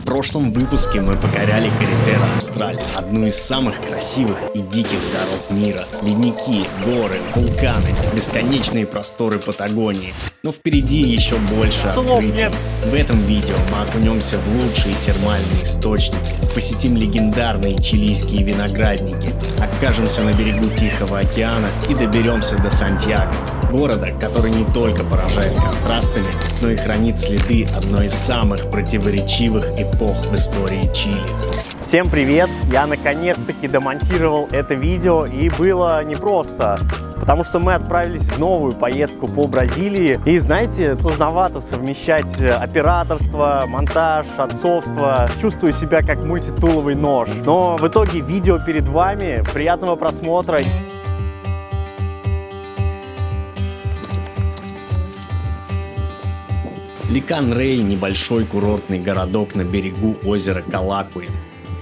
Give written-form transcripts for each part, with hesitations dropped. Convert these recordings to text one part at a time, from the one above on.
прошлом выпуске мы покоряли Карретера Австраль, одну из самых красивых и диких дорог мира. Ледники, горы, вулканы, бесконечные просторы Патагонии. Но впереди еще больше открытий. В этом видео мы окунемся в лучшие термальные источники, посетим легендарные чилийские виноградники, окажемся на берегу Тихого океана и доберемся до Сантьяго, города, который не только поражает контрастами, но и хранит следы одной из самых противоречивых эпох в истории Чили. Всем привет! Я наконец-таки домонтировал это видео, и было непросто, потому что мы отправились в новую поездку по Бразилии. И знаете, сложновато совмещать операторство, монтаж, отцовство. Чувствую себя как мультитуловый нож. Но в итоге видео перед вами. Приятного просмотра! Ликан-Рей – небольшой курортный городок на берегу озера Калакуин.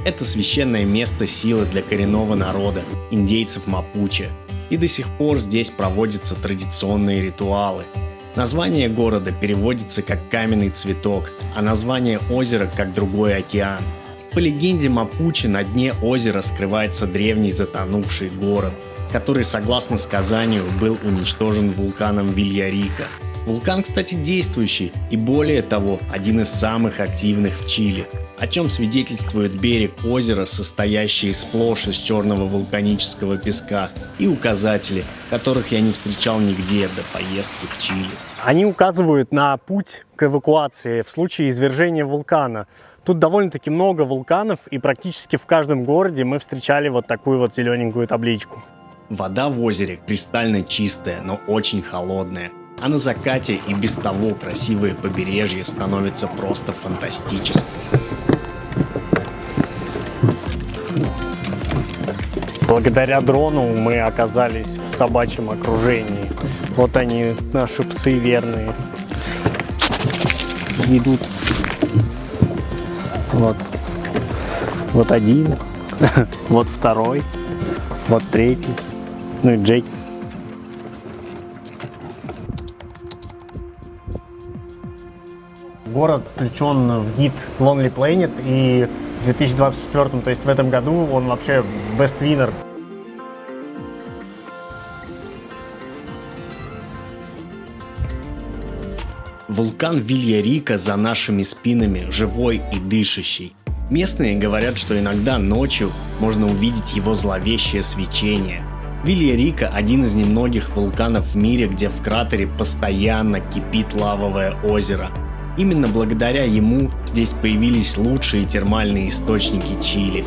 Это священное место силы для коренного народа, индейцев Мапуче. И до сих пор здесь проводятся традиционные ритуалы. Название города переводится как «каменный цветок», а название озера как «другой океан». По легенде Мапуче на дне озера скрывается древний затонувший город, который, согласно сказанию, был уничтожен вулканом Вильярика. Вулкан, кстати, действующий и, более того, один из самых активных в Чили, о чем свидетельствует берег озера, состоящий сплошь из черного вулканического песка, и указатели, которых я не встречал нигде до поездки в Чили. Они указывают на путь к эвакуации в случае извержения вулкана. Тут довольно-таки много вулканов, и практически в каждом городе мы встречали вот такую вот зелененькую табличку. Вода в озере кристально чистая, но очень холодная. А на закате и без того красивое побережье становится просто фантастическим. Благодаря дрону мы оказались в собачьем окружении. Вот они, наши псы верные. Идут. Вот один, вот второй, вот третий, ну и Джейк. Город включен в гид Lonely Planet, и в 2024, то есть в этом году, он вообще best winner. Вулкан Вильярика за нашими спинами живой и дышащий. Местные говорят, что иногда ночью можно увидеть его зловещее свечение. Вильярика – один из немногих вулканов в мире, где в кратере постоянно кипит лавовое озеро. Именно благодаря ему здесь появились лучшие термальные источники Чили.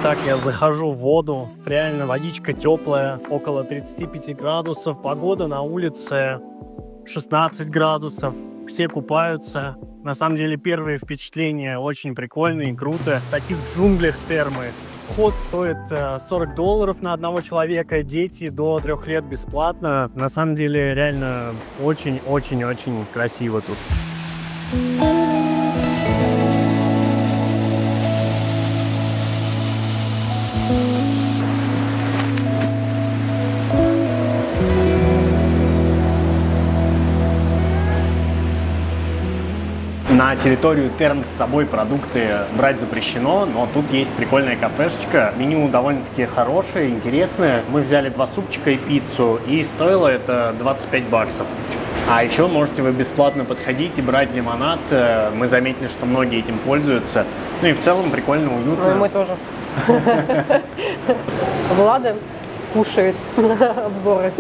Так, я захожу в воду, реально водичка теплая, около 35 градусов, погода на улице 16 градусов, все купаются. На самом деле первые впечатления очень прикольные, круто. В таких джунглях термы. Вход стоит $40 на одного человека, дети до 3 лет бесплатно. На самом деле реально очень-очень-очень красиво тут. На территорию терм с собой продукты брать запрещено, но тут есть прикольная кафешечка. Меню довольно-таки хорошее, интересное. Мы взяли 2 супчика и пиццу, и стоило это $25. А еще можете вы бесплатно подходить и брать лимонад. Мы заметили, что многие этим пользуются. Ну и в целом прикольно, уютно. Ну, мы тоже. Влада кушает обзоры.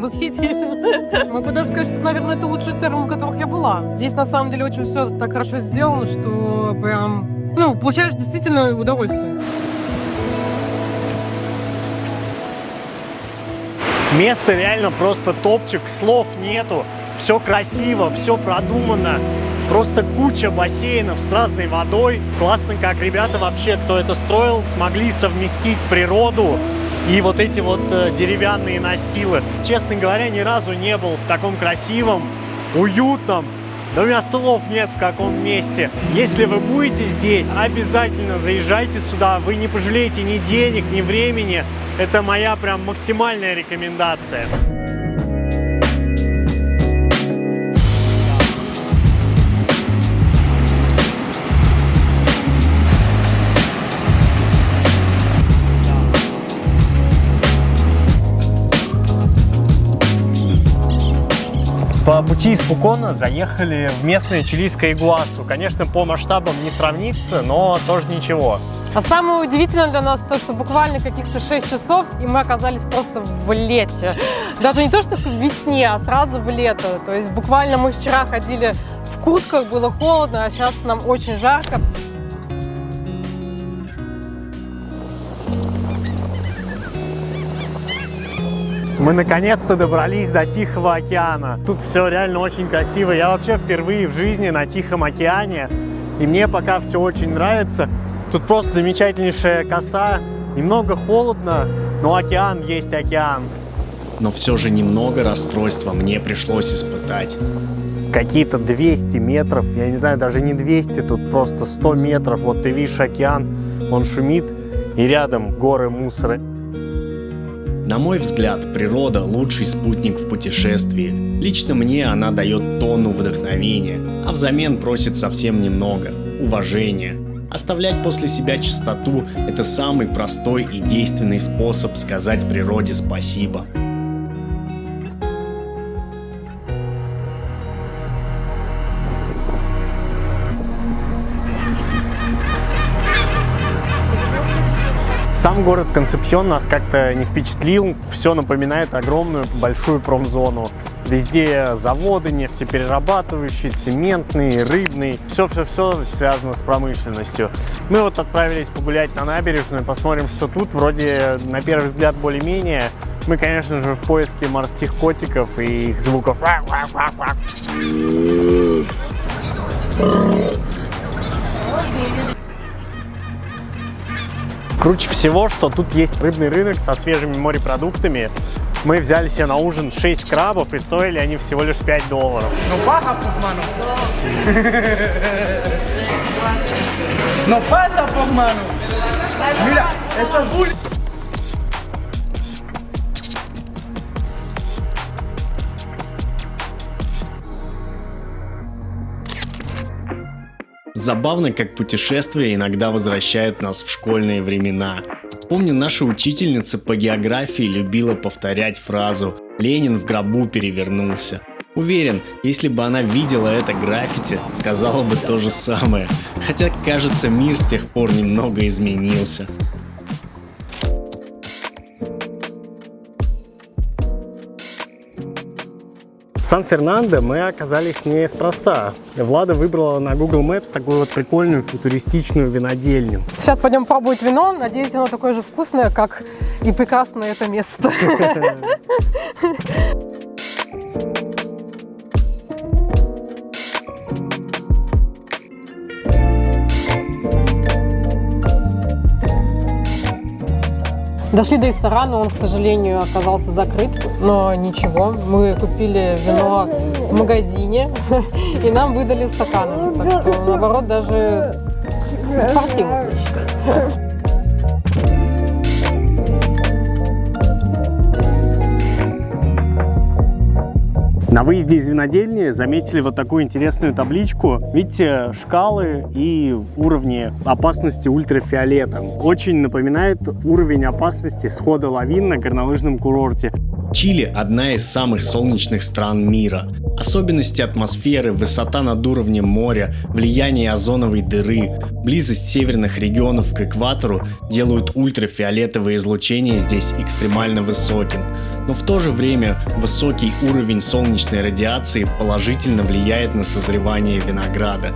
Восхитительно. Могу даже сказать, что, наверное, это лучший терм, в которых я была. Здесь, на самом деле, очень все так хорошо сделано, что прям, получаешь действительно удовольствие. Место реально просто топчик, слов нету. Все красиво, все продумано. Просто куча бассейнов с разной водой. Классно, как ребята вообще, кто это строил, смогли совместить природу и вот эти вот деревянные настилы. Честно говоря, ни разу не был в таком красивом, уютном, да у меня слов нет в каком месте. Если вы будете здесь, обязательно заезжайте сюда, вы не пожалеете ни денег, ни времени. Это моя прям максимальная рекомендация. По пути из Пукона заехали в местное чилийское Игуасу. Конечно, по масштабам не сравнится, но тоже ничего. А самое удивительное для нас то, что буквально каких-то 6 часов, и мы оказались просто в лете. Даже не то, что в весне, а сразу в лето. То есть буквально мы вчера ходили в куртках, было холодно, а сейчас нам очень жарко. Мы наконец-то добрались до Тихого океана. Тут все реально очень красиво. Я вообще впервые в жизни на Тихом океане. И мне пока все очень нравится. Тут просто замечательнейшая коса. Немного холодно, но океан есть океан. Но все же немного расстройства мне пришлось испытать. Какие-то 200 метров, я не знаю, даже не 200, тут просто 100 метров. Вот ты видишь океан, он шумит, и рядом горы мусора. На мой взгляд, природа – лучший спутник в путешествии. Лично мне она дает тонну вдохновения, а взамен просит совсем немного – уважения. Оставлять после себя чистоту – это самый простой и действенный способ сказать природе спасибо. Сам город Консепсьон нас как-то не впечатлил. Все напоминает огромную большую промзону. Везде заводы нефтеперерабатывающие, цементные, рыбные. Все-все-все связано с промышленностью. Мы вот отправились погулять на набережную, посмотрим, что тут. Вроде на первый взгляд более-менее. Мы, конечно же, в поиске морских котиков и их звуков. Круче всего, что тут есть рыбный рынок со свежими морепродуктами. Мы взяли себе на ужин 6 крабов, и стоили они всего лишь $5. No pasa, pues, mano. No pasa, pues, mano. Mira, eso es bullying. Забавно, как путешествия иногда возвращают нас в школьные времена. Помню, наша учительница по географии любила повторять фразу «Ленин в гробу перевернулся». Уверен, если бы она видела это граффити, сказала бы то же самое. Хотя, кажется, мир с тех пор немного изменился. В Сан-Фернандо мы оказались неспроста. Влада выбрала на Google Maps такую вот прикольную футуристичную винодельню. Сейчас пойдем пробовать вино. Надеюсь, оно такое же вкусное, как и прекрасное это место. Дошли до ресторана, он, к сожалению, оказался закрыт, но ничего, мы купили вино в магазине, и нам выдали стаканы, так что, наоборот, даже хватило, я считаю. На выезде из винодельни заметили вот такую интересную табличку. Видите, шкалы и уровни опасности ультрафиолетом. Очень напоминает уровень опасности схода лавин на горнолыжном курорте. Чили – одна из самых солнечных стран мира. Особенности атмосферы, высота над уровнем моря, влияние озоновой дыры, близость северных регионов к экватору делают ультрафиолетовое излучение здесь экстремально высоким. Но в то же время высокий уровень солнечной радиации положительно влияет на созревание винограда.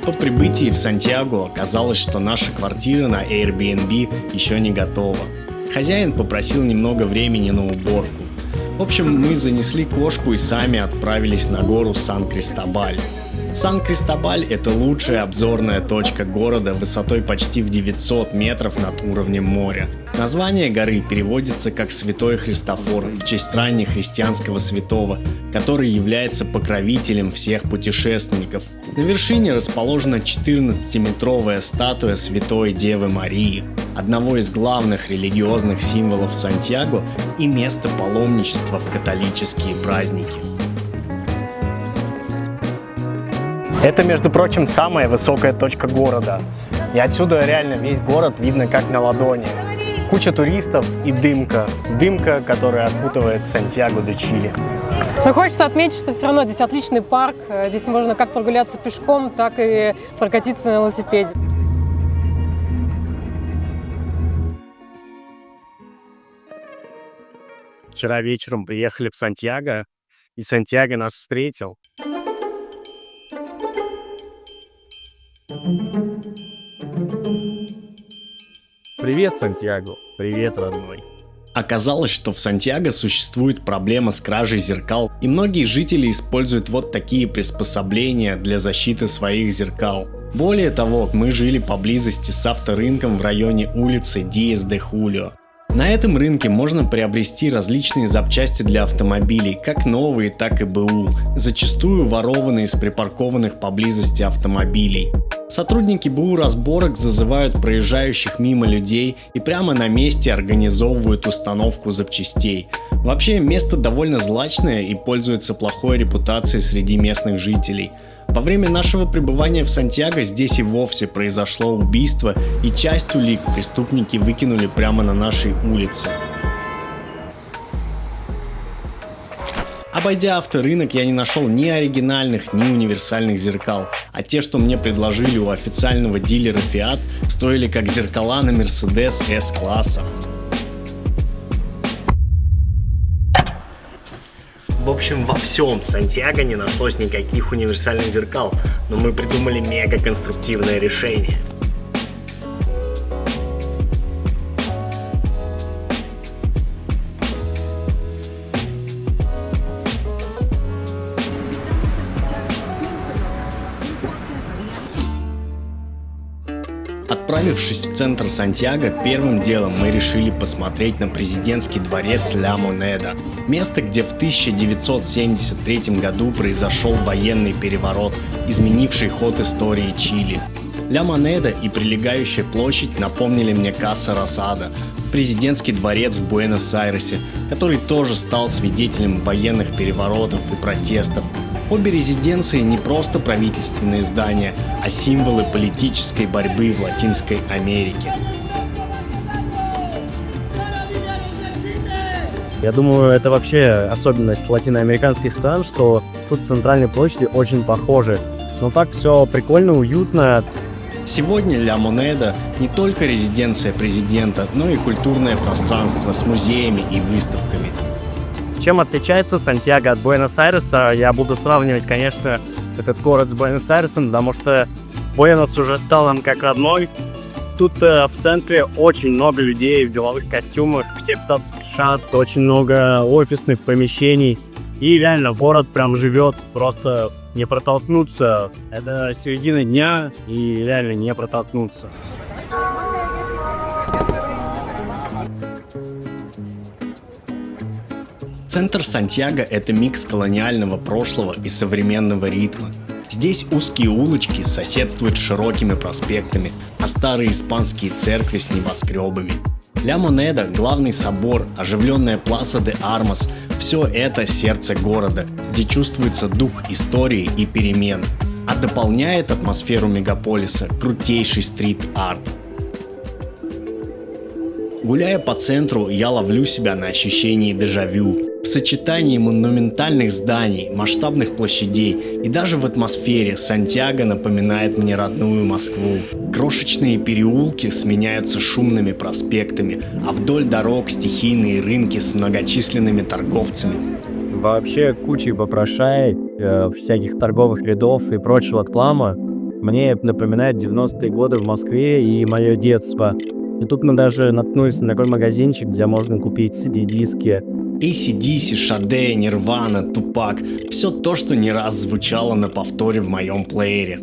По прибытии в Сантьяго оказалось, что наша квартира на Airbnb еще не готова. Хозяин попросил немного времени на уборку. В общем, мы занесли кошку и сами отправились на гору Сан-Кристобаль. Сан-Кристобаль – это лучшая обзорная точка города высотой почти в 900 метров над уровнем моря. Название горы переводится как «Святой Христофор» в честь раннехристианского святого, который является покровителем всех путешественников. На вершине расположена 14-метровая статуя Святой Девы Марии, одного из главных религиозных символов Сантьяго и места паломничества в католические праздники. Это, между прочим, самая высокая точка города. И отсюда реально весь город видно как на ладони. Куча туристов и дымка. Дымка, которая окутывает Сантьяго де Чили. Но хочется отметить, что все равно здесь отличный парк. Здесь можно как прогуляться пешком, так и прокатиться на велосипеде. Вчера вечером приехали в Сантьяго, и Сантьяго нас встретил. Привет, Сантьяго. Привет, родной. Оказалось, что в Сантьяго существует проблема с кражей зеркал, и многие жители используют вот такие приспособления для защиты своих зеркал. Более того, мы жили поблизости с авторынком в районе улицы Диас де Хулио. На этом рынке можно приобрести различные запчасти для автомобилей, как новые, так и БУ, зачастую ворованные из припаркованных поблизости автомобилей. Сотрудники БУ разборок зазывают проезжающих мимо людей и прямо на месте организовывают установку запчастей. Вообще, место довольно злачное и пользуется плохой репутацией среди местных жителей. Во время нашего пребывания в Сантьяго здесь и вовсе произошло убийство, и часть улик преступники выкинули прямо на нашей улице. Обойдя авторынок, я не нашел ни оригинальных, ни универсальных зеркал, а те, что мне предложили у официального дилера Fiat, стоили как зеркала на Mercedes S-класса. В общем, во всем Сантьяго не нашлось никаких универсальных зеркал, но мы придумали мега конструктивное решение. Отправившись в центр Сантьяго, первым делом мы решили посмотреть на президентский дворец Ля Монеда, место, где в 1973 году произошел военный переворот, изменивший ход истории Чили. Ля Монеда и прилегающая площадь напомнили мне Каса Росада, президентский дворец в Буэнос-Айресе, который тоже стал свидетелем военных переворотов и протестов. Обе резиденции не просто правительственные здания, а символы политической борьбы в Латинской Америке. Я думаю, это вообще особенность латиноамериканских стран, что тут центральные площади очень похожи. Но так все прикольно, уютно. Сегодня Ля Монеда не только резиденция президента, но и культурное пространство с музеями и выставками. Чем отличается Сантьяго от Буэнос-Айреса? Я буду сравнивать, конечно, этот город с Буэнос-Айресом, потому что Буэнос уже стал нам как родной. Тут в центре очень много людей в деловых костюмах, все куда-то спешат, очень много офисных помещений. И реально город прям живет, просто не протолкнуться. Это середина дня и реально не протолкнуться. Центр Сантьяго – это микс колониального прошлого и современного ритма. Здесь узкие улочки соседствуют с широкими проспектами, а старые испанские церкви с небоскребами. Ля Монеда, главный собор, оживленная Пласа де Армас – все это сердце города, где чувствуется дух истории и перемен, а дополняет атмосферу мегаполиса крутейший стрит-арт. Гуляя по центру, я ловлю себя на ощущении дежавю. В сочетании монументальных зданий, масштабных площадей и даже в атмосфере Сантьяго напоминает мне родную Москву. Крошечные переулки сменяются шумными проспектами, а вдоль дорог стихийные рынки с многочисленными торговцами. Вообще кучей попрошаек, всяких торговых рядов и прочего хлама. Мне напоминает 90-е годы в Москве и мое детство. И тут мы даже наткнулись на такой магазинчик, где можно купить CD-диски. AC/DC, Sade, Nirvana, Тупак – все то, что не раз звучало на повторе в моем плеере.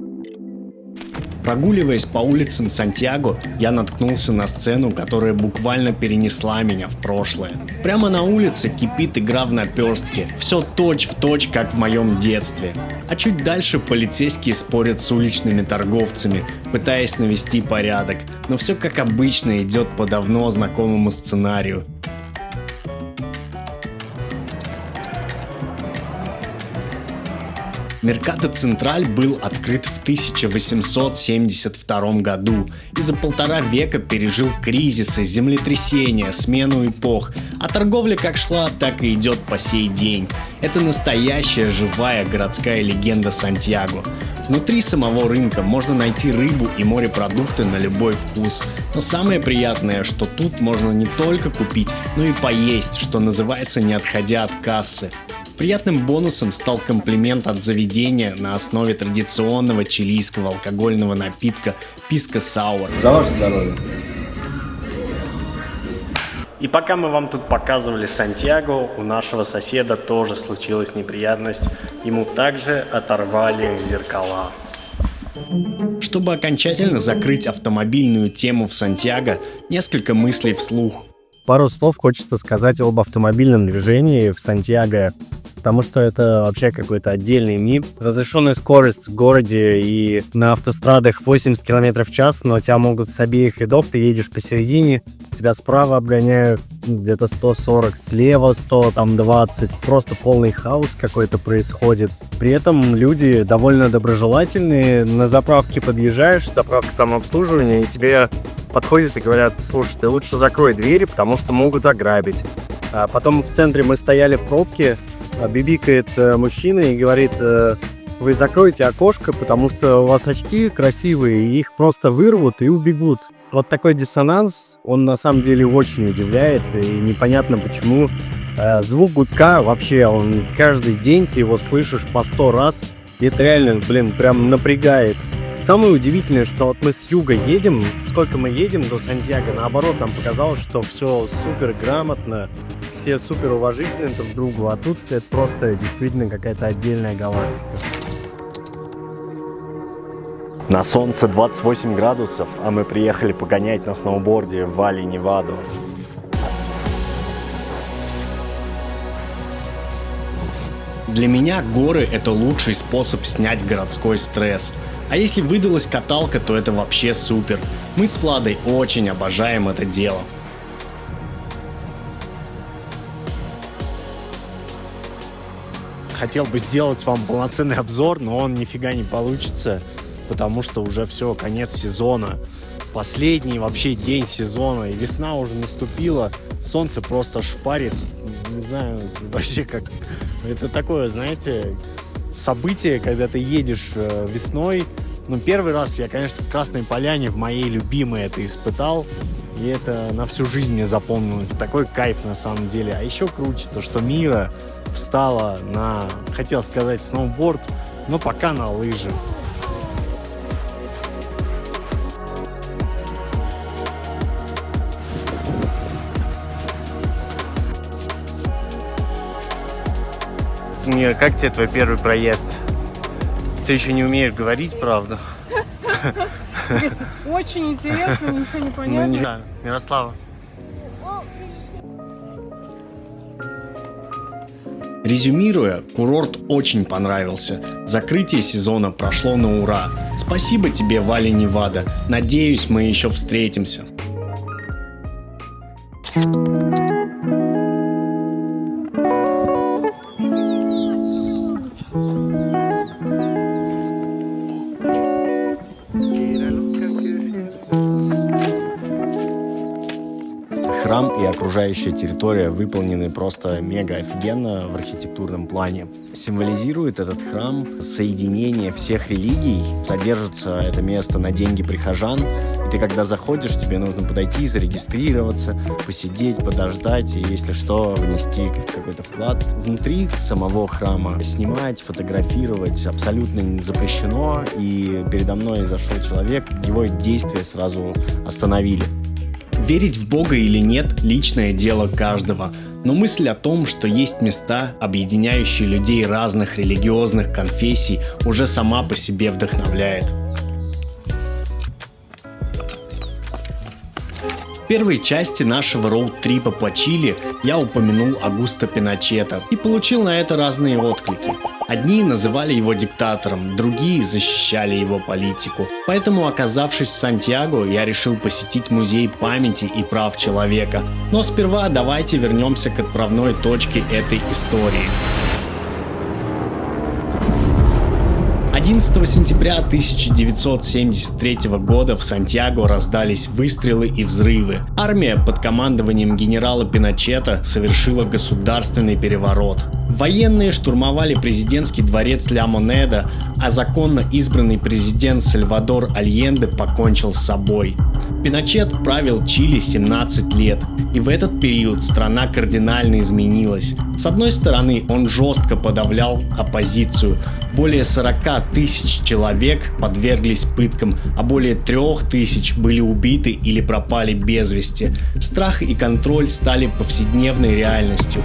Прогуливаясь по улицам Сантьяго, я наткнулся на сцену, которая буквально перенесла меня в прошлое. Прямо на улице кипит игра в наперстке, все точь-в-точь, как в моем детстве. А чуть дальше полицейские спорят с уличными торговцами, пытаясь навести порядок, но все как обычно идет по давно знакомому сценарию. Меркато Централь был открыт в 1872 году и за 1,5 века пережил кризисы, землетрясения, смену эпох, а торговля как шла, так и идет по сей день. Это настоящая живая городская легенда Сантьяго. Внутри самого рынка можно найти рыбу и морепродукты на любой вкус. Но самое приятное, что тут можно не только купить, но и поесть, что называется, не отходя от кассы. Приятным бонусом стал комплимент от заведения на основе традиционного чилийского алкогольного напитка Pisco Sour. За ваше здоровье. И пока мы вам тут показывали Сантьяго, у нашего соседа тоже случилась неприятность. Ему также оторвали зеркала. Чтобы окончательно закрыть автомобильную тему в Сантьяго, несколько мыслей вслух. Пару слов хочется сказать об автомобильном движении в Сантьяго, потому что это вообще какой-то отдельный мир. Разрешенная скорость в городе и на автострадах 80 км в час, но тебя могут с обеих рядов, ты едешь посередине, тебя справа обгоняют где-то 140, слева 100, там 20. Просто полный хаос какой-то происходит. При этом люди довольно доброжелательные. На заправке подъезжаешь, заправка самообслуживания, и тебе подходят и говорят: слушай, ты лучше закрой двери, потому что могут ограбить. А потом в центре мы стояли в пробке, бибикает мужчина и говорит: вы закроете окошко, потому что у вас очки красивые, и их просто вырвут и убегут. Вот такой диссонанс, он на самом деле очень удивляет, и непонятно почему. Звук гудка вообще, он каждый день ты его слышишь по 100 раз, и это реально, прям напрягает. Самое удивительное, что вот мы с юга едем, сколько мы едем до Сантьяго, наоборот, нам показалось, что все супер грамотно, все супер уважительны друг к другу, а тут это просто действительно какая-то отдельная галактика. На солнце 28 градусов, а мы приехали погонять на сноуборде в Валли-Неваду. Для меня горы – это лучший способ снять городской стресс. А если выдалась каталка, то это вообще супер. Мы с Владой очень обожаем это дело. Хотел бы сделать вам полноценный обзор, но он нифига не получится, потому что уже все, конец сезона. Последний вообще день сезона, и весна уже наступила, солнце просто шпарит. Не знаю, вообще как... Это такое, знаете, событие, когда ты едешь весной. Ну, первый раз я, конечно, в Красной Поляне, в моей любимой, это испытал. И это на всю жизнь мне запомнилось. Такой кайф на самом деле. А еще круче то, что Мира встала на, хотел сказать, сноуборд, но пока на лыжи. Мира, как тебе твой первый проезд? Ты еще не умеешь говорить, правда? Очень интересно, ничего не понятно. Мирослава. Резюмируя, курорт очень понравился. Закрытие сезона прошло на ура. Спасибо тебе, Валли-Невада. Надеюсь, мы еще встретимся. Храм и окружающая территория выполнены просто мега офигенно в архитектурном плане. Символизирует этот храм соединение всех религий. Содержится это место на деньги прихожан. И ты, когда заходишь, тебе нужно подойти, зарегистрироваться, посидеть, подождать и, если что, внести какой-то вклад. Внутри самого храма снимать, фотографировать абсолютно не запрещено. И передо мной зашел человек, его действия сразу остановили. Верить в Бога или нет – личное дело каждого. Но мысль о том, что есть места, объединяющие людей разных религиозных конфессий, уже сама по себе вдохновляет. В первой части нашего роуд-трипа по Чили я упомянул Аугусто Пиночета и получил на это разные отклики. Одни называли его диктатором, другие защищали его политику. Поэтому, оказавшись в Сантьяго, я решил посетить музей памяти и прав человека. Но сперва давайте вернемся к отправной точке этой истории. 11 сентября 1973 года в Сантьяго раздались выстрелы и взрывы. Армия под командованием генерала Пиночета совершила государственный переворот. Военные штурмовали президентский дворец Ля Монеда, а законно избранный президент Сальвадор Альенде покончил с собой. Пиночет правил Чили 17 лет, и в этот период страна кардинально изменилась. С одной стороны, он жестко подавлял оппозицию. Более 40 тысяч человек подверглись пыткам, а более 3 тысяч были убиты или пропали без вести. Страх и контроль стали повседневной реальностью.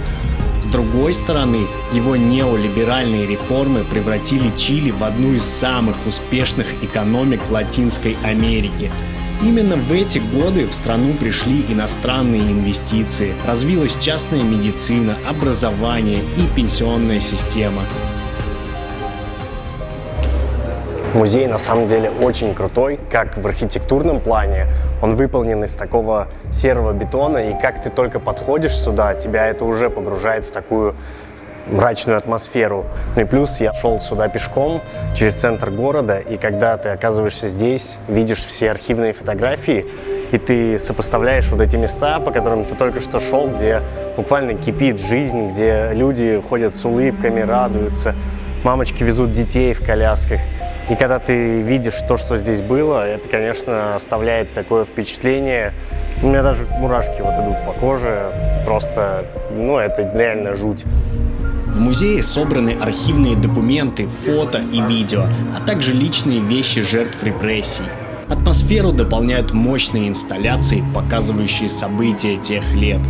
С другой стороны, его неолиберальные реформы превратили Чили в одну из самых успешных экономик Латинской Америки. Именно в эти годы в страну пришли иностранные инвестиции, развилась частная медицина, образование и пенсионная система. Музей на самом деле очень крутой, как в архитектурном плане. Он выполнен из такого серого бетона, и как ты только подходишь сюда, тебя это уже погружает в такую мрачную атмосферу. Ну и плюс я шел сюда пешком через центр города, и когда ты оказываешься здесь, видишь все архивные фотографии, и ты сопоставляешь вот эти места, по которым ты только что шел, где буквально кипит жизнь, где люди ходят с улыбками, радуются, мамочки везут детей в колясках. И когда ты видишь то, что здесь было, это, конечно, оставляет такое впечатление. У меня даже мурашки вот идут по коже. Просто, это реально жуть. В музее собраны архивные документы, фото и видео, а также личные вещи жертв репрессий. Атмосферу дополняют мощные инсталляции, показывающие события тех лет.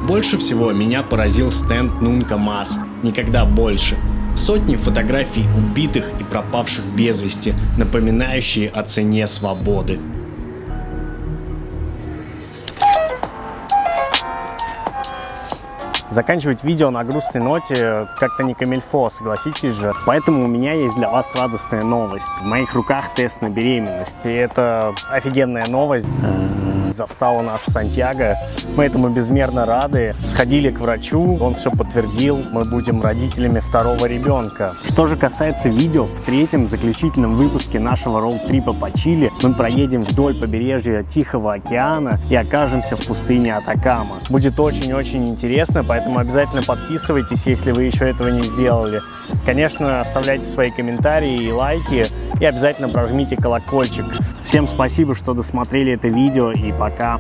Больше всего меня поразил стенд Нунка Мас «Никогда больше». Сотни фотографий убитых и пропавших без вести, напоминающие о цене свободы. Заканчивать видео на грустной ноте как-то не камильфо, согласитесь же. Поэтому у меня есть для вас радостная новость. В моих руках тест на беременность. И это офигенная новость. Застала нас в Сантьяго. Мы этому безмерно рады. Сходили к врачу, он все подтвердил. Мы будем родителями второго ребенка. Что же касается видео, в третьем заключительном выпуске нашего роуд-трипа по Чили мы проедем вдоль побережья Тихого океана и окажемся в пустыне Атакама. Будет очень-очень интересно, поэтому обязательно подписывайтесь, если вы еще этого не сделали. Конечно, оставляйте свои комментарии и лайки, и обязательно прожмите колокольчик. Всем спасибо, что досмотрели это видео, и пока!